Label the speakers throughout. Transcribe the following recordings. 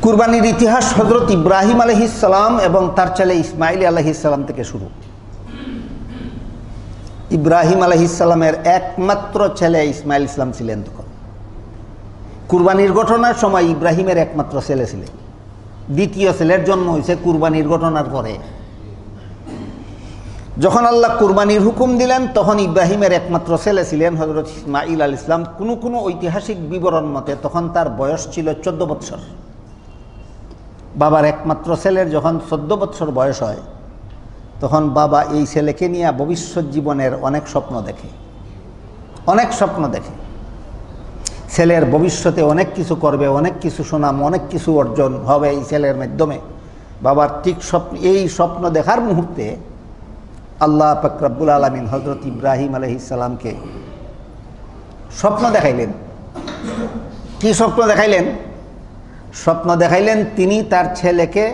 Speaker 1: কুরবানির ইতিহাস হযরত ইব্রাহিম আলাইহিস সালাম এবং তার ছেলে ইসমাইল আলাইহিস সালাম থেকে শুরু। ইব্রাহিম আলাইহিস সালামের একমাত্র ছেলে ইসমাইল ইসলাম ছিলেন। তখন কুরবানির ঘটনার সময় ইব্রাহিমের একমাত্র ছেলে ছিলেন। দ্বিতীয় ছেলের জন্ম হয়েছে কুরবানির ঘটনার পরে। যখন আল্লাহ কুরবানির হুকুম দিলেন তখন ইব্রাহিমের একমাত্র ছেলে ছিলেন হযরত ইসমাইল আলাইহিস সালাম। কোনো ঐতিহাসিক বিবরণ মতে তখন তার বয়স ছিল 14 বৎসর। বাবার একমাত্র ছেলের যখন 14 বৎসর বয়স হয় তখন বাবা এই ছেলেকে নিয়ে ভবিষ্যৎ জীবনের অনেক স্বপ্ন দেখে। ছেলের ভবিষ্যতে অনেক কিছু করবে, অনেক কিছু সুনাম, অনেক কিছু অর্জন হবে এই ছেলের মাধ্যমে। বাবার ঠিক এই স্বপ্ন দেখার মুহূর্তে আল্লাহ পাক রব্বুল আলামিন হযরত ইব্রাহিম আলাইহিস সালামকে স্বপ্ন দেখাইলেন। কি স্বপ্ন দেখাইলেন? স্বপ্ন দেখাইলেন তিনি তার ছেলেকে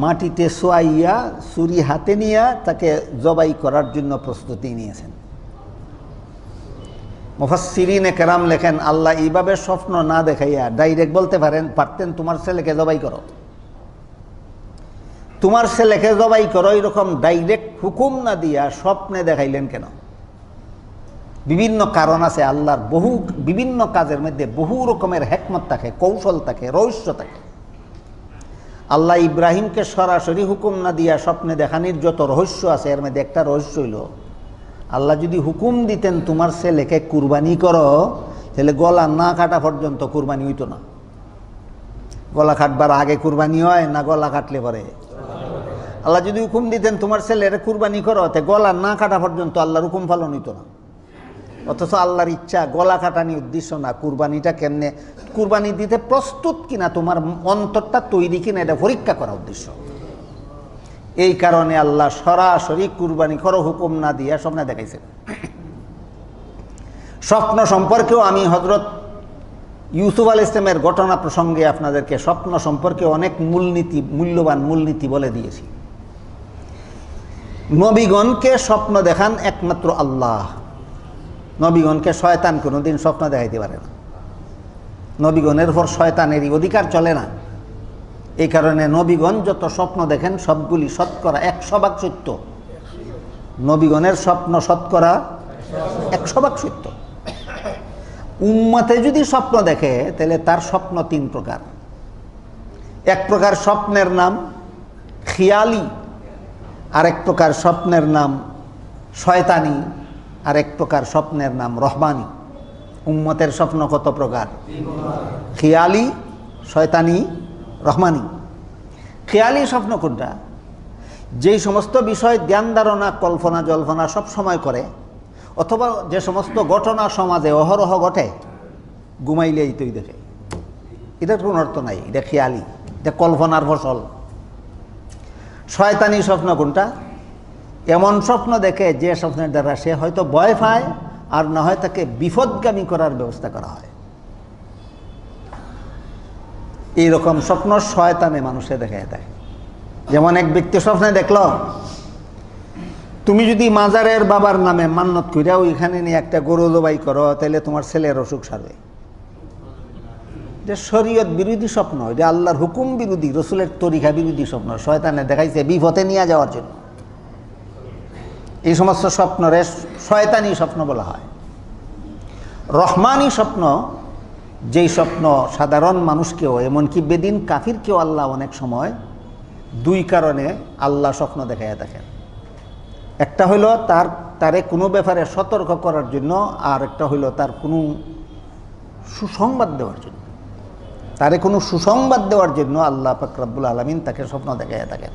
Speaker 1: মাটিতে শোয়াইয়া ছুরি হাতে নিয়ে তাকে জবাই করার জন্য প্রস্তুতি নিয়েছেন। মুফাসসিরিনে কেরাম লেখেন আল্লাহ এইভাবে স্বপ্ন না দেখাইয়া ডাইরেক্ট বলতে পারতেন তোমার ছেলেকে জবাই করো, তোমার ছেলেকে জবাই করো, এরকম ডাইরেক্ট হুকুম না দিয়া স্বপ্নে দেখাইলেন কেন? বিভিন্ন কারণ আছে। আল্লাহর বিভিন্ন কাজের মধ্যে বহু রকমের হিকমত থাকে, কৌশল থাকে, রহস্য থাকে। আল্লাহ ইব্রাহিমকে সরাসরি হুকুম না দিয়া স্বপ্নে দেখানির যত রহস্য আছে এর মধ্যে একটা রহস্য হইল আল্লাহ যদি হুকুম দিতেন তোমার ছেলেকে কুরবানি করো, তাহলে গলা না কাটা পর্যন্ত কুরবানি হইতো না। গলা কাটবার আগে কুরবানি হয় না গলা কাটলে পরে? আল্লাহ যদি হুকুম দিতেন তোমার ছেলের কুরবানি করো, তে গলা না কাটা পর্যন্ত আল্লাহর হুকুম পালন হইতো না। অথচ আল্লাহর ইচ্ছা গলা কাটানি উদ্দেশ্য না, কুরবানিটা কেমনে কুরবানি দিতে প্রস্তুত কিনা, তোমার অন্তরটা তৈরি কিনা এটা পরীক্ষা করা উদ্দেশ্য। এই কারণে আল্লাহ সরাসরি কুরবানি করো হুকুম না দিয়া স্বপ্নে দেখাইছেন। স্বপ্ন সম্পর্কেও আমি হযরত ইউসুফ আলাইহিস সালামের ঘটনা প্রসঙ্গে আপনাদেরকে স্বপ্ন সম্পর্কে অনেক মূল্যবান মূলনীতি বলে দিয়েছি। নবীগণকে স্বপ্ন দেখান একমাত্র আল্লাহ। নবীগণকে শয়তান কোনোদিন স্বপ্ন দেখাইতে পারে না। নবীগণের উপর শয়তানেরই অধিকার চলে না। এই কারণে নবীগণ যত স্বপ্ন দেখেন সবগুলি শতকরা 100% সত্য। নবীগণের স্বপ্ন শতকরা 100% সত্য। উম্মতে যদি স্বপ্ন দেখে তাহলে তার স্বপ্ন 3 প্রকার। এক প্রকার স্বপ্নের নাম খিয়ালি, আরেক প্রকার স্বপ্নের নাম শয়তানি, আরেক প্রকার স্বপ্নের নাম রহমানি। উম্মতের স্বপ্ন কত প্রকার? খিয়ালি, শয়তানি, রহমানি। খেয়ালি স্বপ্ন কোনটা? যেই সমস্ত বিষয় ধ্যান ধারণা কল্পনা জল্পনা সব সময় করে, অথবা যে সমস্ত ঘটনা সমাজে অহরহ ঘটে ঘুমাইলেই তুই দেখে, এটার কোনো অর্থ নাই, এটা খেয়ালি, এটা কল্পনার ফসল। শয়তানি স্বপ্ন কোনটা? এমন স্বপ্ন দেখে যে স্বপ্নের দ্বারা সে হয়তো ভয় পায় আর না হয় তাকে বিপদগামী করার ব্যবস্থা করা হয়। এইরকম স্বপ্ন শয়তানে মানুষে দেখায় দেয়। যেমন এক ব্যক্তি স্বপ্নে দেখলো তুমি যদি মাজারের বাবার নামে মান্নত কইরা ওইখানে নিয়ে একটা গরু জবাই করো তাহলে তোমার ছেলের অসুখ সারবে। এটা শরীয়ত বিরোধী স্বপ্ন, এটা আল্লাহর হুকুম বিরোধী, রসুলের তরিকা বিরোধী স্বপ্ন। শয়তানে দেখাইছে বিপথে নিয়ে যাওয়ার জন্য। এই সমস্ত স্বপ্নরে শয়তানি স্বপ্ন বলা হয়। রহমানি স্বপ্ন, যেই স্বপ্ন সাধারণ মানুষকেও এমনকি বেদিন কাফিরকেও আল্লাহ অনেক সময় 2 কারণে আল্লাহ স্বপ্ন দেখাইয়া দেখেন। একটা হইল তারে কোনো ব্যাপারে সতর্ক করার জন্য, আর একটা হইল তার কোনো সুসংবাদ দেওয়ার জন্য। তারে কোনো সুসংবাদ দেওয়ার জন্য আল্লাহ পাক রব্বুল আলামিন তাকে স্বপ্ন দেখাইয়া দেখেন।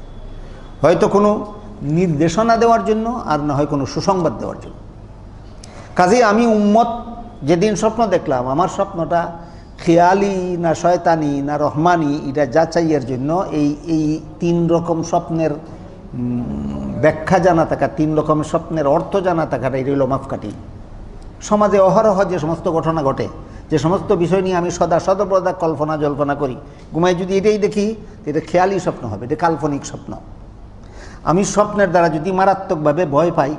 Speaker 1: হয়তো কোনো নির্দেশনা দেওয়ার জন্য, আর না হয় কোনো সুসংবাদ দেওয়ার জন্য। কাজেই আমি উম্মত যেদিন স্বপ্ন দেখলাম, আমার স্বপ্নটা খেয়ালি না শয়তানি না রহমানি, এটা যাচাইয়ের জন্য এই 3 রকম স্বপ্নের ব্যাখ্যা জানা থাকা, 3 রকমের স্বপ্নের অর্থ জানা থাকাটা এটা হলো মাপকাঠি। সমাজে অহরহ যে সমস্ত ঘটনা ঘটে, যে সমস্ত বিষয় নিয়ে আমি সদা কল্পনা জল্পনা করি, ঘুমাই যদি এটাই দেখি এটা খেয়ালি স্বপ্ন হবে, এটা কাল্পনিক স্বপ্ন। আমি স্বপ্নের দ্বারা যদি মারাত্মকভাবে ভয় পাই,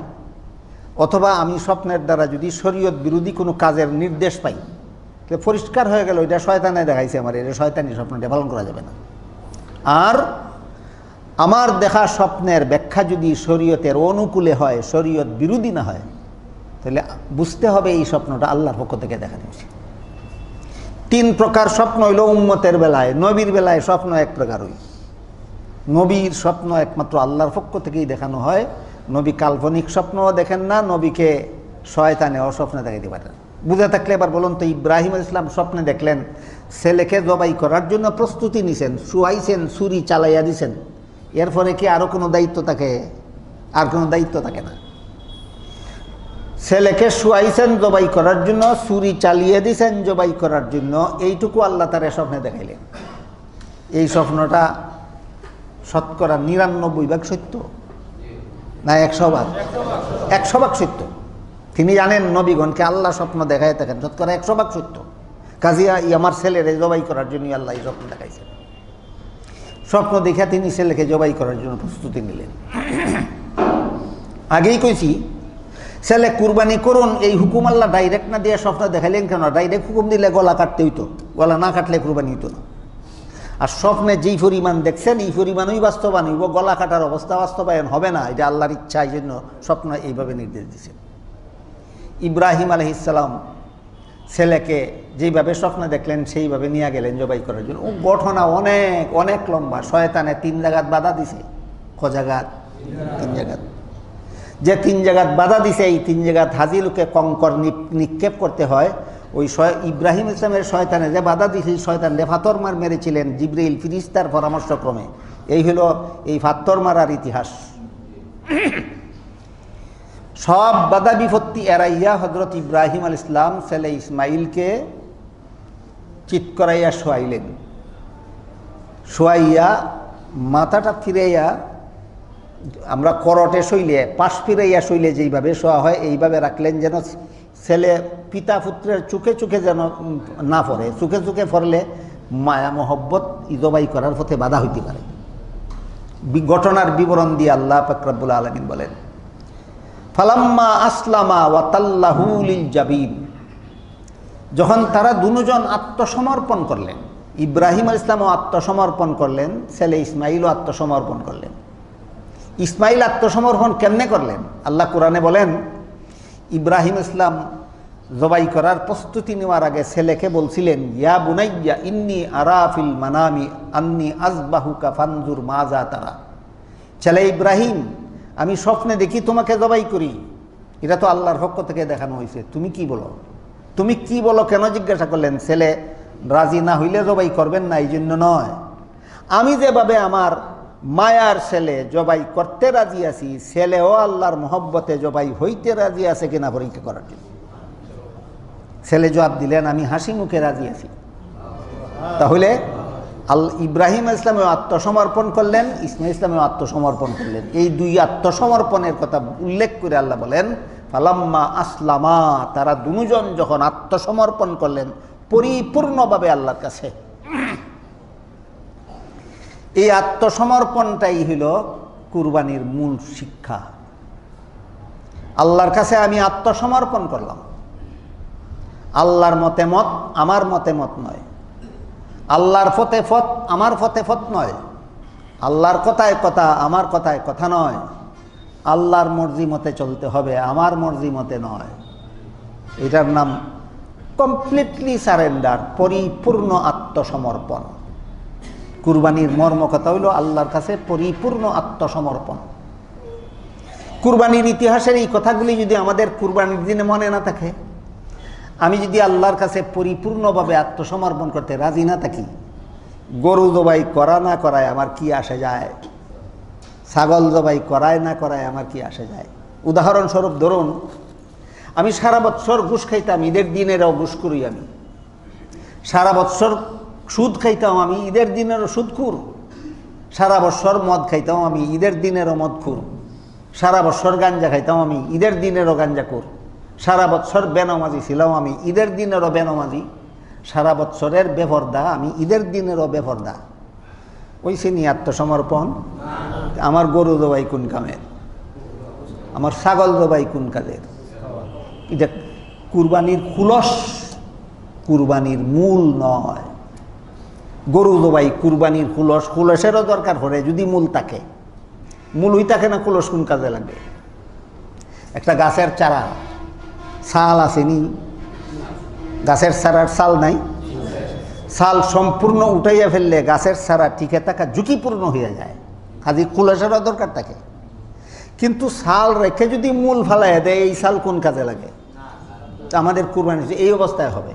Speaker 1: অথবা আমি স্বপ্নের দ্বারা যদি শরীয়ত বিরোধী কোনো কাজের নির্দেশ পাই, পরিষ্কার হয়ে গেল এটা শয়তানে দেখাইছে আমার, এটা শয়তানি স্বপ্ন, এটা পালন করা যাবে না। আর আমার দেখা স্বপ্নের ব্যাখ্যা যদি শরীয়তের অনুকূলে হয়, শরীয়ত বিরোধী না হয়, তাহলে বুঝতে হবে এই স্বপ্নটা আল্লাহর পক্ষ থেকে দেখানো উচিত। 3 প্রকার স্বপ্ন হইল উম্মতের বেলায়। নবীর বেলায় স্বপ্ন এক প্রকার হই। নবীর স্বপ্ন একমাত্র আল্লাহর পক্ষ থেকেই দেখানো হয়। নবী কাল্পনিক স্বপ্নও দেখেন না, নবীকে শয়তানেও স্বপ্নে দেখাইতে পারেন। বুঝে থাকলে এবার বলুন তো, ইব্রাহিম আলাইহিস সালাম স্বপ্নে দেখলেন ছেলেকে জবাই করার জন্য প্রস্তুতি নিছেন, শুয়াইছেন, ছুরি চালাইয়া দিছেন, এরপরে কি আরও কোনো দায়িত্ব থাকে? আর কোনো দায়িত্ব থাকে না। ছেলেকে শুয়াইছেন জবাই করার জন্য, ছুরি চালিয়ে দিছেন জবাই করার জন্য, এইটুকু আল্লাহ তার স্বপ্নে দেখাইলেন। এই স্বপ্নটা শতকরা 99% সত্য না 100%? 100% সত্য। তিনি জানেন নবীগণকে আল্লাহ স্বপ্ন দেখায় থাকেন, শতকরা 100% সত্য। কাজিয়া আমার ছেলেরে জবাই করার জন্যই আল্লাহ এই স্বপ্ন দেখাইছেন। স্বপ্ন দেখে তিনি ছেলেকে জবাই করার জন্য প্রস্তুতি নিলেন। আগেই কইছি, ছেলে কুরবানি করুন এই হুকুম আল্লাহ ডাইরেক্ট না দিয়ে স্বপ্ন দেখাইলেন কেন? ডাইরেক্ট হুকুম দিলে গলা কাটতে হইতো, গলা না কাটলে কুরবানি হইতো না। আর স্বপ্নে যেই পরিমাণ দেখছেন এই পরিমাণই বাস্তবায়ন হইব, গলা কাটার অবস্থা বাস্তবায়ন হবে না। এটা আল্লাহর ইচ্ছা, এই জন্য স্বপ্ন এইভাবে নির্দেশ দিয়েছেন। ইব্রাহিম আলাইহিস সালাম ছেলেকে যেইভাবে স্বপ্নে দেখলেন সেইভাবে নিয়ে গেলেন জবাই করার জন্য। ও ঘটনা অনেক অনেক লম্বা। শয়তানে 3 জায়গাত বাধা দিছে। ক জায়গাত? 3 জায়গাত। যে 3 জায়গাত বাধা দিছে, এই 3 জায়গাত হাজিলুকে কঙ্কর নিক্ষেপ করতে হয়। ওই ইব্রাহিম ইসলামের শয়তানে যে বাধা দিছে, শয়তান পাথর মার মেরেছিলেন জিবরাইল ফিরিস্তার পরামর্শক্রমে। এই হলো এই পাথর মারার ইতিহাস। সব বাধা বিপত্তি এড়াইয়া হযরত ইব্রাহিম আলাইহিস সালাম ছেলে ইসমাইলকে চিৎ করাইয়া শোয়াইলেন। শোয়াইয়া মাথাটা ফিরাইয়া, আমরা করটে শৈলে পাশ ফিরাইয়া শৈলে যেইভাবে শোয়া হয় এইভাবে রাখলেন, যেন ছেলে পিতা পুত্রের চোখে চোখে যেন না পড়ে। চোখে চোখে পড়লে মায়া মহব্বত জবাই করার পথে বাধা হইতে পারে। ঘটনার বিবরণ দিয়ে আল্লাহ পাক রব্বুল আলামিন বলেন, ফালাম্মা আসলামা ওয়া তাল্লাহু লিল জাবিন, যখন তারা দুজন আত্মসমর্পণ করলেন, ইব্রাহিম আলাইহিস সালামও আত্মসমর্পণ করলেন, ছেলে ইসমাইলও আত্মসমর্পণ করলেন। ইসমাইল আত্মসমর্পণ কেমনে করলেন? আল্লাহ কোরআনে বলেন, ইব্রাহিম ইসলাম জবাই করার প্রস্তুতি নেওয়ার আগে ছেলেকে বলছিলেন, ইয়া বুনাইয়া ইন্নী আরা ফিল মানামি আন্নী আযবাহুকা ফানজুর মাজা তারা। ছেলে ইব্রাহিম, আমি স্বপ্নে দেখি তোমাকে জবাই করি। এটা তো আল্লাহর পক্ষ থেকে দেখানো হয়েছে, তুমি কি বলো? তুমি কি বলো কেন জিজ্ঞাসা করলেন? ছেলে রাজি না হইলে জবাই করবেন না, এই জন্য নয়। আমি যেভাবে আমার মায়ার ছেলে জবাই করতে রাজি আছি, ছেলেও আল্লাহর মহব্বতে জবাই হইতে রাজি আছে কিনা পরীক্ষা করার জন্য। ছেলে জবাব দিলেন, আমি হাসি মুখে রাজি আছি। তাহলে ইব্রাহিম ইসলামেও আত্মসমর্পণ করলেন, ইসমাইল ইসলামেও আত্মসমর্পণ করলেন। এই 2 আত্মসমর্পণের কথা উল্লেখ করে আল্লাহ বলেন, ফালাম্মা আসলামা, তারা দুজন যখন আত্মসমর্পণ করলেন পরিপূর্ণভাবে আল্লাহর কাছে। এই আত্মসমর্পণটাই হইল কুরবানির মূল শিক্ষা। আল্লাহর কাছে আমি আত্মসমর্পণ করলাম। আল্লাহর মতে মত আমার মতে মত নয়, আল্লাহর ফতে ফত আমার ফতে ফত নয়, আল্লাহর কথায় কথা আমার কথায় কথা নয়। আল্লাহর মর্জি মতে চলতে হবে, আমার মর্জি মতে নয়। এটার নাম কমপ্লিটলি সারেন্ডার, পরিপূর্ণ আত্মসমর্পণ। কুরবানির মর্ম কথা হইল আল্লাহর কাছে পরিপূর্ণ আত্মসমর্পণ। কুরবানির ইতিহাসের এই কথাগুলি যদি আমাদের কুরবানির দিনে মনে না থাকে, আমি যদি আল্লাহর কাছে পরিপূর্ণভাবে আত্মসমর্পণ করতে রাজি না থাকি, গরু জবাই করা না করায় আমার কি আসে যায়, ছাগল জবাই করায় না করায় আমার কি আসে যায়। উদাহরণস্বরূপ ধরুন, আমি সারা বৎসর ঘুষ খাইতাম, ঈদের দিনেরও ঘুষ করি। আমি সারা বৎসর সুদ খাইতাম, আমি ঈদের দিনেরও সুদখুর। সারা বৎসর মদ খাইতাম, আমি ঈদের দিনেরও মদখুর। সারা বৎসর গাঞ্জা খাইতাম, আমি ঈদের দিনেরও গাঞ্জাখুর। সারা বৎসর বেনামাজি ছিলাম, আমি ঈদের দিনেরও বেনামাজি। সারা বৎসরের বেপরদা, আমি ঈদের দিনেরও বেপরদা। ওই শ্রেণী আত্মসমর্পণ। আমার গরু জবাই কোন কামের, আমার ছাগল জবাই কোন কাজের? এটা কুরবানির খুলস কুরবানির মূল নয়। গরু জবাই কুরবানির কুলসেরও দরকার পড়ে যদি মূল থাকে। মূলই থাকে না, কুলস কোন কাজে লাগে? একটা গাছের চারা ছাল আসেনি, গাছের চারার ছাল নাই, ছাল সম্পূর্ণ উঠাইয়া ফেললে গাছের চারা টিকে থাকা ঝুঁকিপূর্ণ হয়ে যায়, কাজে কুলসেরও দরকার থাকে। কিন্তু ছাল রেখে যদি মূল ফালাইয়া দেয়, এই ছাল কোন কাজে লাগে? আমাদের কুরবানি এই অবস্থায় হবে।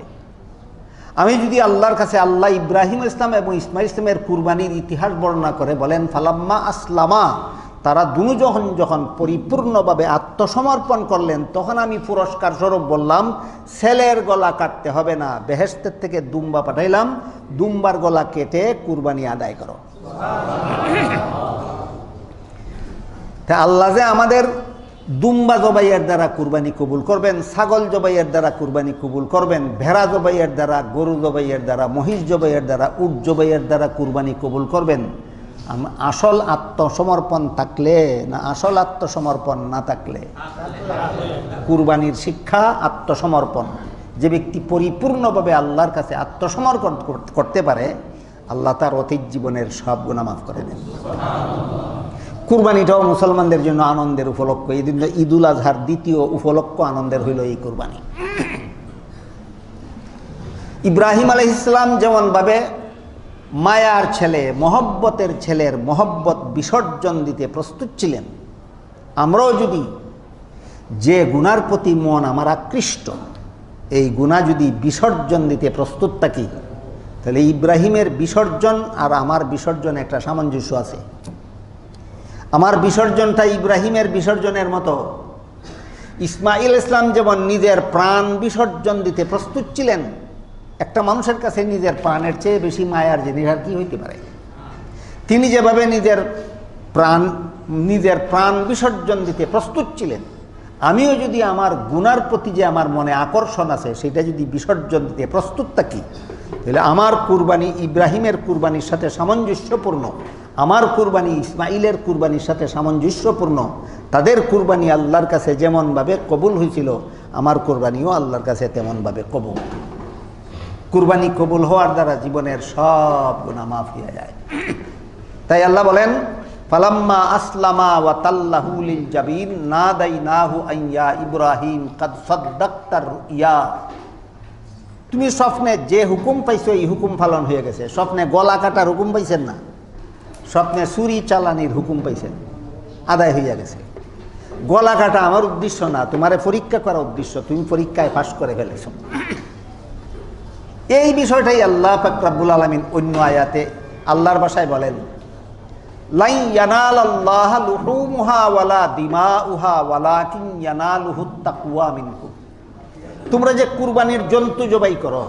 Speaker 1: আমি যদি আল্লাহর কাছে আল্লাহ ইব্রাহিম ইসলাম এবং ইসমাইল ইসলামের কুরবানির ইতিহাস বর্ণনা করে বলেন, ফালাম্মা আসলামা, তারা দুজন যখন পরিপূর্ণভাবে আত্মসমর্পণ করলেন, তখন আমি পুরস্কার স্বরূপ বললাম, ছেলের গলা কাটতে হবে না, বেহেশতের থেকে দুম্বা পাঠাইলাম, দুম্বার গলা কেটে কুরবানি আদায় করো। তা আল্লাহ যে আমাদের দুম্বা জবাইয়ের দ্বারা কুরবানি কবুল করবেন, ছাগল জবাইয়ের দ্বারা কুরবানি কবুল করবেন, ভেড়া জবাইয়ের দ্বারা, গরু জবাইয়ের দ্বারা, মহিষ জবাইয়ের দ্বারা, উট জবাইয়ের দ্বারা কুরবানি কবুল করবেন, আসল আত্মসমর্পণ থাকলে না আসল আত্মসমর্পণ না থাকলে? কুরবানির শিক্ষা আত্মসমর্পণ। যে ব্যক্তি পরিপূর্ণভাবে আল্লাহর কাছে আত্মসমর্পণ করতে পারে, আল্লাহ তার অতীত জীবনের সব গুনাহ মাফ করে দেন। কুরবানিটাও মুসলমানদের জন্য আনন্দের উপলক্ষ। এই দিন ঈদুল আজহার দ্বিতীয় উপলক্ষ আনন্দের হইল এই কুরবানি। ইব্রাহিম আলাইহিস সালাম যেমনভাবে মায়ার ছেলে, মহব্বতের ছেলের মহব্বত বিসর্জন দিতে প্রস্তুত ছিলেন, আমরাও যদি যে গুনার প্রতি মন আমার আকৃষ্ট, এই গুনাহ যদি বিসর্জন দিতে প্রস্তুত থাকি, তাহলে ইব্রাহিমের বিসর্জন আর আমার বিসর্জনে একটা সামঞ্জস্য আছে। আমার বিসর্জনটা ইব্রাহিমের বিসর্জনের মতো। ইসমাইল ইসলাম যেমন নিজের প্রাণ বিসর্জন দিতে প্রস্তুত ছিলেন, একটা মানুষের কাছে নিজের প্রাণের চেয়ে বেশি মায়ার জিনিস আর কি হইতে পারে? তিনি যেভাবে নিজের প্রাণ বিসর্জন দিতে প্রস্তুত ছিলেন, আমিও যদি আমার গুনার প্রতি যে আমার মনে আকর্ষণ আছে সেটা যদি বিসর্জন দিতে প্রস্তুত থাকি, তাহলে আমার কুরবানি ইব্রাহিমের কুরবানির সাথে সামঞ্জস্যপূর্ণ, আমার কুরবানি ইসমাইলের কুরবানির সাথে সামঞ্জস্যপূর্ণ। তাদের কুরবানি আল্লাহর কাছে যেমনভাবে কবুল হয়েছিল, আমার কুরবানিও আল্লাহর কাছে তেমনভাবে কবুল। কুরবানি কবুল হওয়ার দ্বারা জীবনের সব গুনাহ মাফ হয়ে যায়। তাই আল্লাহ বলেন, ফালাম্মা আসলামা ওয়া তাল্লাহু লিল জাবিন নাদাইনাহু আইয়া ইব্রাহিম কাদ সাদ্দাকতার রুইয়া। তুমি স্বপ্নে যে হুকুম পাইছো এই হুকুম পালন হয়ে গেছে। স্বপ্নে গলা কাটার হুকুম পাইছেন না, স্বপ্নে ছুরি চালানির হুকুম পাইছেন, আদায় হইয়া গেছে। গলা কাটা আমার উদ্দেশ্য না, তোমারে পরীক্ষা করা উদ্দেশ্য, তুমি পরীক্ষায় পাশ করে ফেলেছ। এই বিষয়টাই আল্লাহ পাক রব্বুল আলামিন অন্য আয়াতে আল্লাহর ভাষায় বলেন, লাই ইয়ানালাল্লাহা লুহুমুহা ওয়ালা দিমাউহা ওয়ালাকিন ইয়ানালুহুত তাকওয়া মিনকুম। তোমরা যে কুরবানির জন্তু জবাই করো,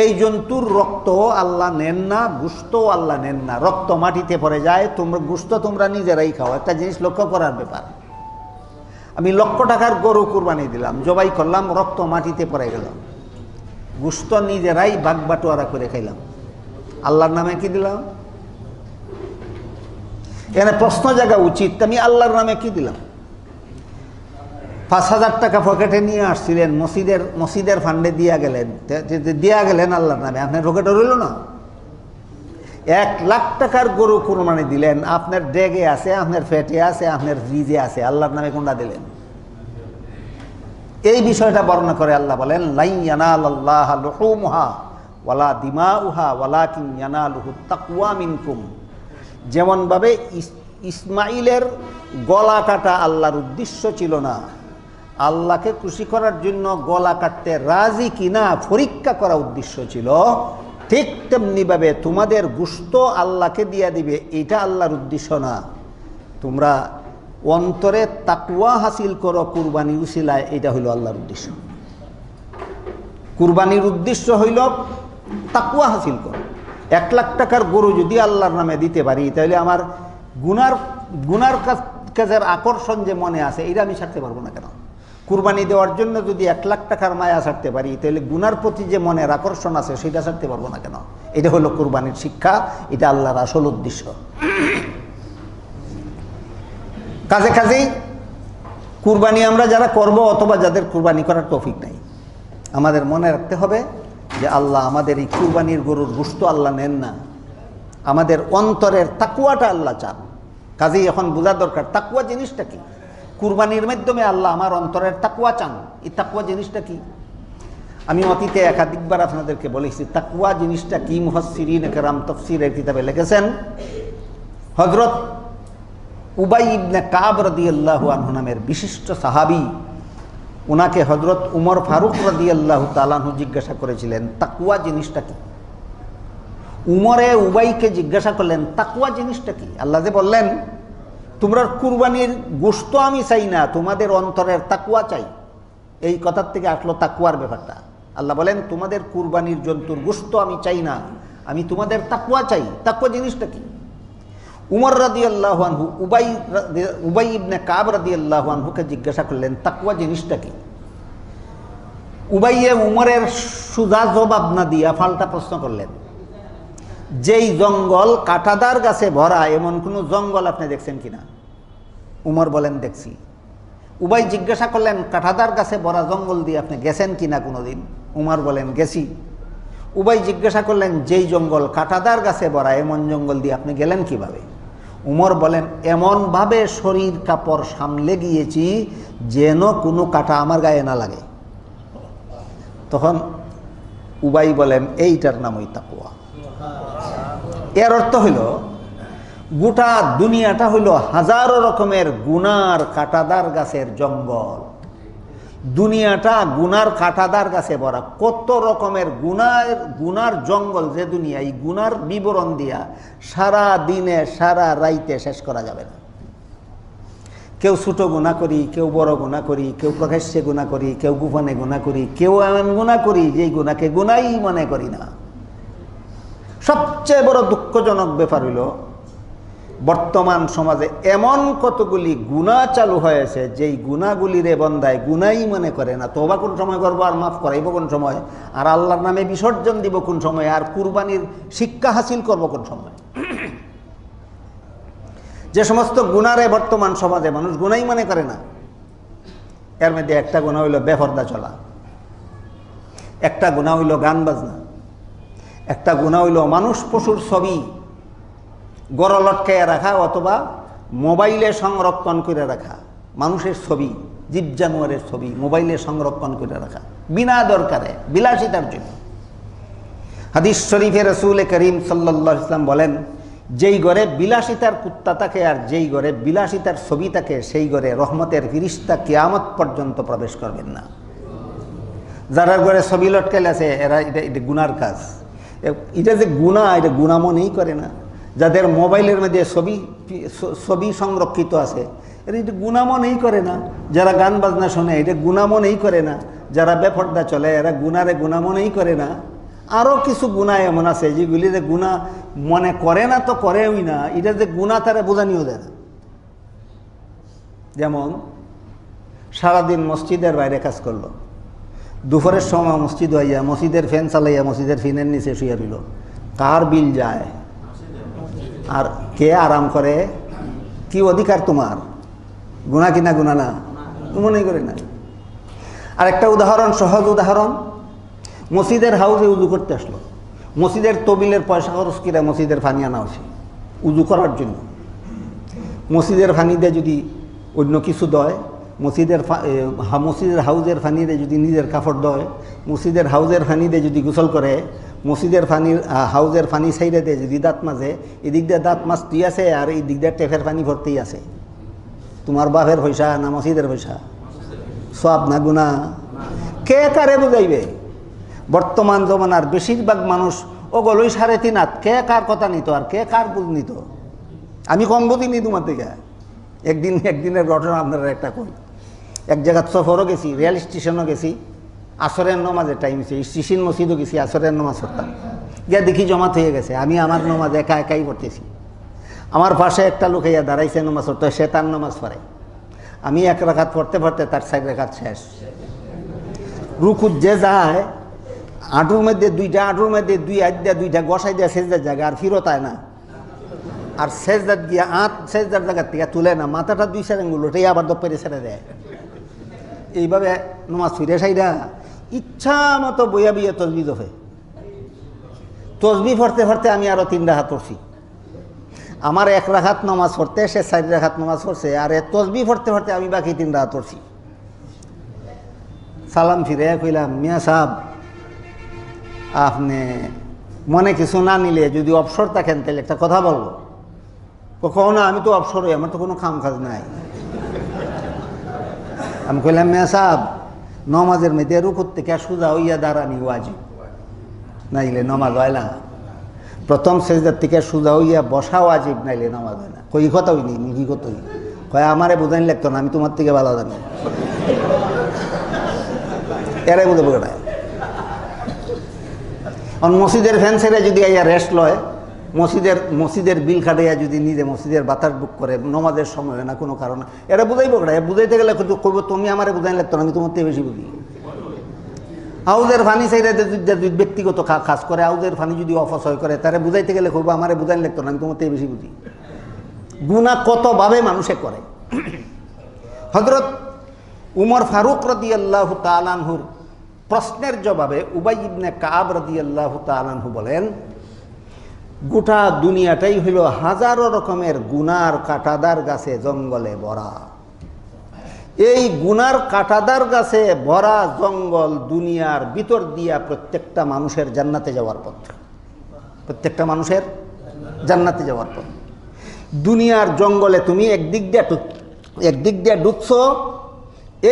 Speaker 1: এই জন্তুর রক্ত আল্লাহ নেন না, গোশত আল্লাহ নেন না। রক্ত মাটিতে পড়ে যায়, তোমরা গোশত তোমরা নিজেরাই খাও। একটা জিনিস লক্ষ্য করার ব্যাপার, আমি লক্ষ টাকার গরু কুরবানি দিলাম, জবাই করলাম, রক্ত মাটিতে পড়ে গেল, গোশত নিজেরাই ভাগ বাটোয়ারা করে খাইলাম, আল্লাহর নামে কি দিলাম? এখানে প্রশ্ন জাগা উচিত, আমি আল্লাহর নামে কি দিলাম? ৫,০০০ টাকা পকেটে নিয়ে আসছিলেন, মসজিদের ফান্ডে দিয়া গেলেন আল্লাহর নামে, আপনার পকেটে রইল না। ১,০০,০০০ টাকার গরু কুরবানি দিলেন, আপনার ডেগে আছে, আপনার ফেটে আছে, আপনার ফ্রিজে আছে, আল্লাহর নামে কোনটা দিলেন? এই বিষয়টা বর্ণনা করে আল্লাহ বলেন, লাই ইয়ানালাল্লাহা লুহুমুহা ওয়ালা দিমাউহা ওয়ালাকিন ইয়ানালুহুত তাকওয়া মিনকুম। যেমনভাবে ইসমাইলের গলা কাটা আল্লাহর উদ্দেশ্য ছিল না, আল্লাহকে খুশি করার জন্য গলা কাটতে রাজি কিনা পরীক্ষা করা উদ্দেশ্য ছিল, ঠিক তেমনিভাবে তোমাদের গোশত আল্লাহকে দিয়া দিবে, এটা আল্লাহর উদ্দেশ্য না। তোমরা অন্তরে তাকওয়া হাসিল করো কুরবানির উসিলায়, এটা হইল আল্লাহর উদ্দেশ্য। কুরবানির উদ্দেশ্য হইল তাকওয়া হাসিল করো। ১,০০,০০০ টাকার গরু যদি আল্লাহর নামে দিতে পারি, তাহলে আমার গুনার কাজের আকর্ষণ যে মনে আছে, এটা আমি ছাড়তে পারবো না কেন? কুরবানি দেওয়ার জন্য যদি ১,০০,০০০ টাকার মায়া ছাড়তে পারি, তাহলে গুনার প্রতি যে মনের আকর্ষণ আছে সেটা ছাড়তে পারবো না কেন? এটা হলো কুরবানির শিক্ষা, এটা আল্লাহর আসল উদ্দেশ্য। কাজেই কুরবানি আমরা যারা করব অথবা যাদের কুরবানি করার তৌফিক নাই, আমাদের মনে রাখতে হবে যে আল্লাহ আমাদের এই কুরবানির গরুর গোশত আল্লাহ নেন না, আমাদের অন্তরের তাকওয়াটা আল্লাহ চান। কাজেই এখন বোঝা দরকার তাকওয়া জিনিসটা কি। কুরবানির মাধ্যমে আল্লাহ আমার অন্তরের তাকওয়া চান। এই তাকওয়া জিনিসটা কি? আমি অতীতে একাধিকবার আপনাদেরকে বলেছি তাকওয়া জিনিসটা কি। মুফাসসিরিন কেরাম তাফসীরের কিতাবে লিখেছেন, হযরত উবাই ইবনে কাব রাদিয়াল্লাহু আনহু নামের বিশিষ্ট সাহাবী, ওনাকে হযরত উমর ফারুক রাদিয়াল্লাহু তাআলা আনহু জিজ্ঞাসা করেছিলেন তাকওয়া জিনিসটা কি। উমরে উবাইকে জিজ্ঞাসা করলেন তাকওয়া জিনিসটা কি। আল্লাহ যে বললেন তোমরা কুরবানির গোশত আমি চাই না, তোমাদের অন্তরের তাকওয়া চাই। এই কথার থেকে আসলো তাকওয়ার ব্যাপারটা। আল্লাহ বলেন তোমাদের কুরবানির জন্তুর গোশত আমি চাই না, আমি তোমাদের তাকওয়া চাই। তাকওয়া জিনিসটা কি? উমর রাদিয়াল্লাহু আনহু উবাই ইবনে কাব রাদিয়াল্লাহু আনহুকে জিজ্ঞাসা করলেন তাকওয়া জিনিসটা কি। উবাইয়ে উমরের সুজা জবাব না দিয়া পাল্টা প্রশ্ন করলেন, যেই জঙ্গল কাঁটাদার গাছে ভরা এমন কোনো জঙ্গল আপনি দেখছেন কিনা? উমর বলেন দেখছি। উবাই জিজ্ঞাসা করলেন কাঁটাদার গাছে ভরা জঙ্গল দিয়ে আপনি গেছেন কিনা কোনোদিন? উমর বলেন গেছি। উবাই জিজ্ঞাসা করলেন যেই জঙ্গল কাঁটাদার গাছে ভরা এমন জঙ্গল দিয়ে আপনি গেলেন কিভাবে? উমর বলেন এমনভাবে শরীর কাপড় সামলে গিয়েছি যেন কোনো কাঁটা আমার গায়ে না লাগে। তখন উবাই বলেন এইটার নামই তাকওয়া। এর অর্থ হইল গোটা দুনিয়াটা হইল হাজারো রকমের গুনার কাঁটাদার গাছের জঙ্গল। দুনিয়াটা গুনার কাঁটাদার গাছে ভরা, কত রকমের গুনার জঙ্গল যে দুনিয়া। এই গুনার বিবরণ দিয়া সারা দিনে সারা রাইতে শেষ করা যাবে না। কেউ ছোট গুনাহ করি, কেউ বড় গুনাহ করি, কেউ প্রকাশ্যে গুনাহ করি, কেউ গোপনে গুনাহ করি, কেউ এমন গুনাহ করি যেই গুনাহকে গুনাহই মনে করি না। সবচেয়ে বড় দুঃখজনক ব্যাপার হইল বর্তমান সমাজে এমন কতগুলি গুনাহ চালু হয়েছে যেই গুনাহগুলিরে বন্দায় গুনাহই মনে করে না। তওবা কোন সময় করবো আর মাফ করাইব কোন সময়, আর আল্লাহর নামে বিসর্জন দিব কোন সময়, আর কুরবানির শিক্ষা হাসিল করব কোন সময়। যে সমস্ত গুনারে বর্তমান সমাজে মানুষ গুনাহই মনে করে না, এর মধ্যে একটা গুনাহ হইল বেপরদা চলা, একটা গুনাহ হইল গান বাজনা, একটা গুনাহ হইল মানুষ পশুর ছবি গড় লটকাইয়া রাখা অথবা মোবাইলে সংরক্ষণ করে রাখা। মানুষের ছবি, জীব জানোয়ারের ছবি মোবাইলে সংরক্ষণ করে রাখা বিনা দরকারে, বিলাসিতার জন্য। হাদিস শরীফে রাসূল করিম সাল্লাল্লাহু আলাইহি ওয়াসাল্লাম বলেন, যেই ঘরে বিলাসিতার কুত্তা থাকে আর যেই ঘরে বিলাসিতার ছবি থাকে সেই ঘরে রহমতের ফিরিস্তা কিয়ামত পর্যন্ত প্রবেশ করবেন না। যারা ঘরে ছবি লটকাইলে আছে এরা এটা গুনার কাজ। এটা যে গুনাহ, এটা গুনাহ মনেই করে না। যাদের মোবাইলের মধ্যে ছবি সংরক্ষিত আছে এরা এটা গুনাহ মনেই করে না। যারা গান বাজনা শোনে এটা গুনাহ মনেই করে না। যারা বেপরদা চলে এরা গুনারে গুনাহ মনেই করে না। আরও কিছু গুনাহ এমন আছে যেগুলি যে গুনাহ মনে করে না তো করেই না, এটা যে গুনাহ তারা বোঝানিও দেয় না। যেমন সারাদিন মসজিদের বাইরে কাজ করলো, দুপুরের সময় মসজিদ হইয়া মসজিদের ফ্যান চালাইয়া মসজিদের ফ্যানের নিচে শুয়ে রইল, কার বিল যায় আর কে আরাম করে? কি অধিকার তোমার? গুনাহ কিনা গুনাহ না? মনেই করে না। আর একটা উদাহরণ, সহজ উদাহরণ, মসজিদের হাউসে উজু করতে আসলো, মসজিদের তবিলের পয়সা খরচ করে মসজিদের পানি আনা হয়েছে উজু করার জন্য। মসজিদের পানিতে যদি অন্য কিছু দেয়, মসজিদের হাউজের পানিতে যদি নিজের কাপড় দেয়, মসজিদের হাউজের পানিতে যদি গোসল করে, মসজিদের হাউজের পানি সাইডে দিয়ে যদি দাঁত মাজে, এদিক দিয়ে দাঁত মাজতেই আছে আর এই দিক দিয়ে টেপের পানি ভরতেই আছে। তোমার বাপের পয়সা না মসজিদের পয়সা? সব না গুনাহ? কে কারে বুঝাইবে? বর্তমান জমানার বেশিরভাগ মানুষ ওগুলোই 3.5 হাত, কে কার কথা নিত আর কে কার বুঝ নিত? আমি কম বুঝিনি তোমার থেকে। একদিনের ঘটনা আপনারা একটা কই। এক জায়গায় সফরও গেছি, রেল স্টেশনও গেছি, আসরের নমাজের টাইম হয়েছে, স্টেশন মসজিদও গেছি, আসরের নমাজ পড়তাম। গিয়া দেখি জমাত হয়ে গেছে, আমি আমার নমাজ একা একাই পড়তেছি। আমার পাশে একটা লোক ইয়া দাঁড়াইছে নমাজ পড়তে, সে তার নমাজ পড়ে। আমি 1 রাকাত পড়তে পড়তে তার 4 রাকাত শেষ। রুকুত যে যায় আঁটুর মধ্যে 2টা, আঁটুর মধ্যে 2 হাত দিয়া 2টা গসাই দেওয়া সেজদার জায়গা আর ফিরত আয় না। আর সেজদার গিয়া সেজদার জায়গার থেকে তুলে না, মাথাটা 2 আঙ্গুল ওটাই আবার দপ্পরে ছেড়ে দেয়। এইভাবে নমাজ ফিরে সাইডা ইচ্ছা মতো বইয়া বইয়া তসবিহ হয়। তসবিহ পড়তে পড়তে আমি আরও 3 রাকাত পড়ছি। আমার 1 রাকাত নামাজ পড়তে সে 4 রাকাত নামাজ পড়ছে, আর তসবিহ পড়তে পড়তে আমি বাকি 3 রাকাত পড়ছি। সালাম ফিরে কইলাম, মিয়া সাহেব আপনি মনে কিছু না নিলে যদি অবসর থাকেন তাহলে একটা কথা বলবো। কখনো না, আমি তো অবসর হই, আমার তো কোনো কাম কাজ নাই। আমি কইলাম, মিয়া সাহেব নমাজের মধ্যে রুকুর থেকে সোজা হইয়া দাঁড়ানি ওয়াজিব, নাইলে নমাজ হয় না। প্রথম সেজদার থেকে সোজা হইয়া বসা ওয়াজিব, নাইলে নমাজ হয় না। কই কথা হইনি, কি কথা হই? কয় আমারে বোঝানি লাগতো না, আমি তোমার থেকে ভালো জানি। এরাই বুঝে বোঝা। মসজিদের ফ্যান ছেড়ে যদি আইয়া রেস্ট লয়, মসজিদের বিল খাটাইয়া যদি নিজে মসজিদের বাতাস বুক করে, নমাজের সময় হয় না কোনো কারণে, এরা বুঝাইব না। বুঝাইতে গেলে কইব তুমি আমারে বুঝাইনি লাগতো না, আমি তোমার থেকে বেশি বুঝি। আউজের ফানি চাইলে যদি ব্যক্তিগত কাজ করে, আউজের ফানি যদি অপচয় করে, তারা বুঝাইতে গেলে কইব আমারে বুঝাইনি লাগতো না, আমি তোমার থেকে বেশি বুঝি। গুনাহ কতভাবে মানুষে করে। হযরত উমর ফারুক রাদিয়াল্লাহু তাআলা আনহুর প্রশ্নের জবাবে উবাই ইবনে কাব রাদিয়াল্লাহু তাআলা আনহু বলেন, গোটা দুনিয়াটাই হইল হাজারো রকমের গুনার কাঁটাদার গাছে জঙ্গলে ভরা। এই গুনার কাঁটাদার গাছে ভরা জঙ্গল দুনিয়ার ভিতর দিয়া প্রত্যেকটা মানুষের জান্নাতে যাওয়ার পথ। প্রত্যেকটা মানুষের জান্নাতে যাওয়ার পথ। দুনিয়ার জঙ্গলে তুমি একদিক দিয়ে ঢুকছো,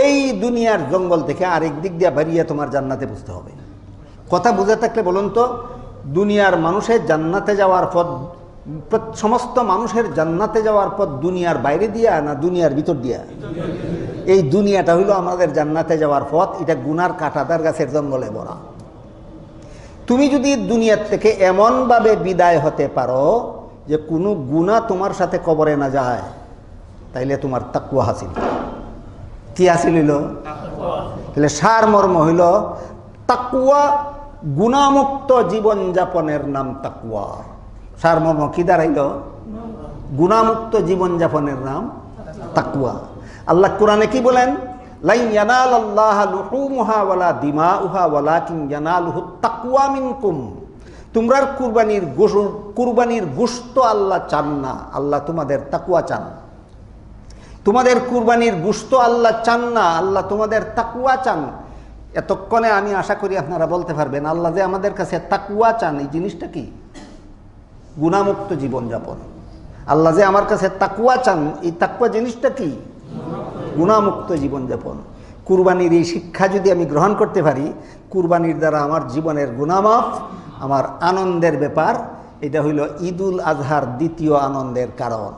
Speaker 1: এই দুনিয়ার জঙ্গল থেকে আরেক দিক দিয়ে বেরিয়ে তোমার জান্নাতে বুঝতে হবে। কথা বুঝে থাকলে বলুন তো, দুনিয়ার মানুষের জান্নাতে যাওয়ার পথ, সমস্ত মানুষের জান্নাতে যাওয়ার পথ দুনিয়ার বাইরে দিয়া না দুনিয়ার ভিতর দিয়া? এই দুনিয়াটা হইল আমাদের জান্নাতে যাওয়ার পথ। এটা গুনার কাঁটাদার গাছের জঙ্গলে ভরা। তুমি যদি দুনিয়ার থেকে এমনভাবে বিদায় হতে পারো যে কোনো গুনাহ তোমার সাথে কবরে না যায়, তাইলে তোমার তাকওয়া হাসিল। কি হাসিল হইল? তাহলে সারমর্ম হইল তাকওয়া, গুনাহমুক্ত জীবনযাপনের নাম তাকওয়া। সারমর্ম কি দাঁড়াইল? গুনাহমুক্ত জীবনযাপনের নাম তাকওয়া। আল্লাহ কোরআনে কি বলেন? লাই ইয়ানালাল্লাহা লুহুমুহা ওয়ালা দিমাউহা ওয়ালাকিন ইয়ানালুহুত তাকওয়া মিনকুম। তোমরা কুরবানির গোশত আল্লাহ চান না, আল্লাহ তোমাদের তাকওয়া চান। তোমাদের কুরবানির গোশত আল্লাহ চান না, আল্লাহ তোমাদের তাকওয়া চান। এতক্ষণে আমি আশা করি আপনারা বলতে পারবেন, আল্লাহ যে আমাদের কাছে তাকওয়া চান, এই জিনিসটা কি? গুনাহমুক্ত জীবনযাপন। আল্লাহ যে আমার কাছে তাকওয়া চান, এই তাকওয়া জিনিসটা কি? গুনাহমুক্ত জীবনযাপন। কুরবানির এই শিক্ষা যদি আমি গ্রহণ করতে পারি, কুরবানির দ্বারা আমার জীবনের গুনাহ মাফ, আমার আনন্দের ব্যাপার। এটা হইল ঈদুল আজহার দ্বিতীয় আনন্দের কারণ।